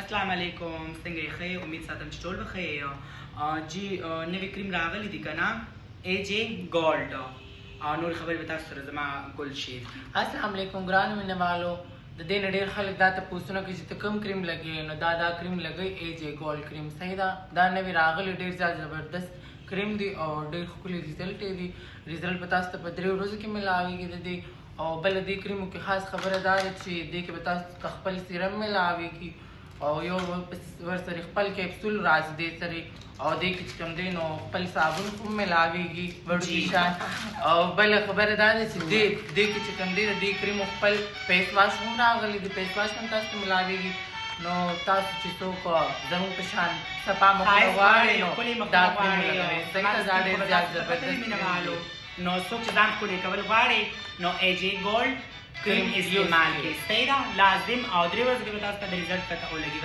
السلام علیکم څنګه یې ښه امید ساتم چې ټول به ښه یې جی نوی کریم راغلی دی که نه ای جی ګولډ نور خبرې به تاسو سره زما ګل شیر السلام علیکم ګرانو مینه والو د دې نه ډېر خلک دا تپوسونه کوي چې ته کوم کریم لګوې نو دا کریم لګوئ ای جی ګولډ کریم صحیح ده دا نوی راغلی ډېر زیات زبردست کریم دی او ډېر ښکلي ریزلټ یې دی ریزلټ به تاسو ته په 3 ورځو کې ملاویږي د دې او بله دې کریمو کې خاص خبره دا ده چې دې کې به تاسو ته خپل سیرم ملاویږي او یو ورسره خپل کیپسول راځي دې سره او دې کې چې کوم دی نو خپل صابون هم ملاویږي وړوکي شان او بله خبره دا ده چې دې کې چې کوم دی د دې کریمو خپل فیس واش هم راغلی دی فیس واش هم تاسو ته ملاویږي نو تاسو چې څوک زموږ په شان صفا مخونه غواړئ نو دا کریم ولګوئ صحیح ده دا ډېر زیات زبردست نو څوک چې ځان ښکلی کول غواړي نو ای جی ګولډ کریم استعمال کړئ صحیح ده لازم او 3 ورځو کې به تاسو ته د ریزلټ پته ولګي